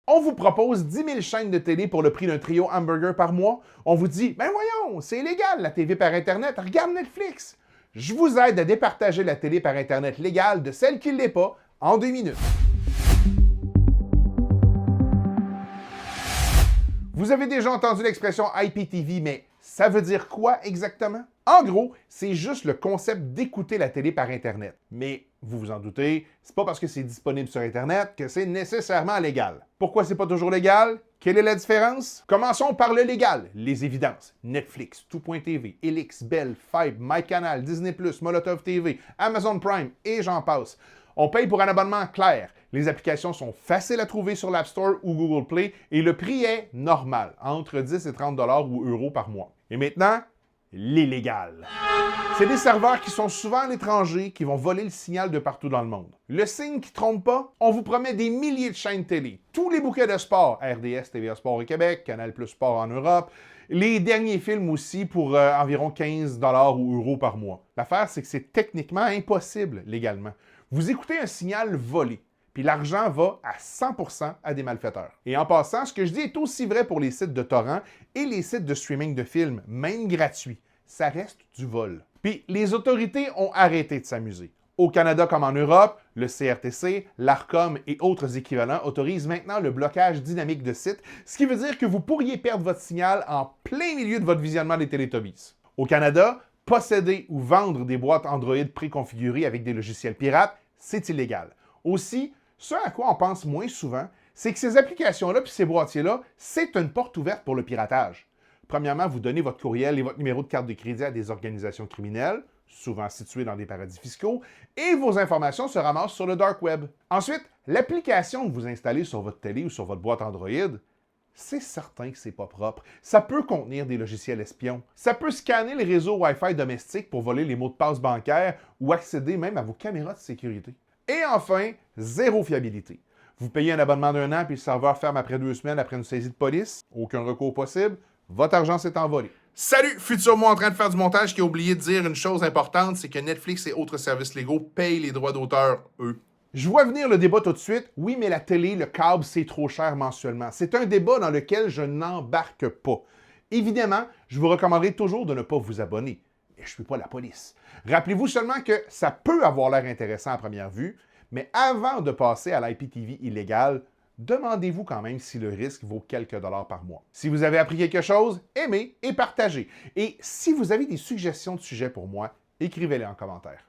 On vous propose 10 000 chaînes de télé pour le prix d'un trio hamburger par mois. On vous dit, ben voyons, c'est illégal la TV par Internet, regarde Netflix. Je vous aide à départager la télé par Internet légale de celle qui ne l'est pas en 2 minutes. Vous avez déjà entendu l'expression IPTV, mais ça veut dire quoi exactement? En gros, c'est juste le concept d'écouter la télé par Internet. Mais, vous vous en doutez, c'est pas parce que c'est disponible sur Internet que c'est nécessairement légal. Pourquoi c'est pas toujours légal? Quelle est la différence? Commençons par le légal, les évidences. Netflix, Tout.tv, Elix, Bell, Fibe, MyCanal, Disney+, Molotov TV, Amazon Prime et j'en passe. On paye pour un abonnement clair. Les applications sont faciles à trouver sur l'App Store ou Google Play et le prix est normal, entre 10 et 30 $ ou euros par mois. Et maintenant, l'illégal. C'est des serveurs qui sont souvent à l'étranger qui vont voler le signal de partout dans le monde. Le signe qui ne trompe pas, on vous promet des milliers de chaînes télé, tous les bouquets de sport, RDS, TVA Sport au Québec, Canal+ Sport en Europe, les derniers films aussi pour environ 15 $ ou euros par mois. L'affaire, c'est que c'est techniquement impossible légalement. Vous écoutez un signal volé, puis l'argent va à 100% à des malfaiteurs. Et en passant, ce que je dis est aussi vrai pour les sites de torrents et les sites de streaming de films, même gratuits. Ça reste du vol. Puis les autorités ont arrêté de s'amuser. Au Canada comme en Europe, le CRTC, l'ARCOM et autres équivalents autorisent maintenant le blocage dynamique de sites, ce qui veut dire que vous pourriez perdre votre signal en plein milieu de votre visionnement des Teletubbies. Au Canada, posséder ou vendre des boîtes Android préconfigurées avec des logiciels pirates, c'est illégal. Aussi, ce à quoi on pense moins souvent, c'est que ces applications-là puis ces boîtiers-là, c'est une porte ouverte pour le piratage. Premièrement, vous donnez votre courriel et votre numéro de carte de crédit à des organisations criminelles, souvent situées dans des paradis fiscaux, et vos informations se ramassent sur le dark web. Ensuite, l'application que vous installez sur votre télé ou sur votre boîte Android, c'est certain que c'est pas propre. Ça peut contenir des logiciels espions. Ça peut scanner les réseaux Wi-Fi domestiques pour voler les mots de passe bancaires ou accéder même à vos caméras de sécurité. Et enfin, zéro fiabilité. Vous payez un abonnement d'1 an puis le serveur ferme après 2 semaines après une saisie de police. Aucun recours possible. Votre argent s'est envolé. Salut, futur moi en train de faire du montage qui a oublié de dire une chose importante, c'est que Netflix et autres services légaux payent les droits d'auteur, eux. Je vois venir le débat tout de suite. Oui, mais la télé, le câble, c'est trop cher mensuellement. C'est un débat dans lequel je n'embarque pas. Évidemment, je vous recommanderai toujours de ne pas vous abonner. Mais je ne suis pas la police. Rappelez-vous seulement que ça peut avoir l'air intéressant à première vue, mais avant de passer à l'IPTV illégal, demandez-vous quand même si le risque vaut quelques dollars par mois. Si vous avez appris quelque chose, aimez et partagez. Et si vous avez des suggestions de sujets pour moi, écrivez-les en commentaire.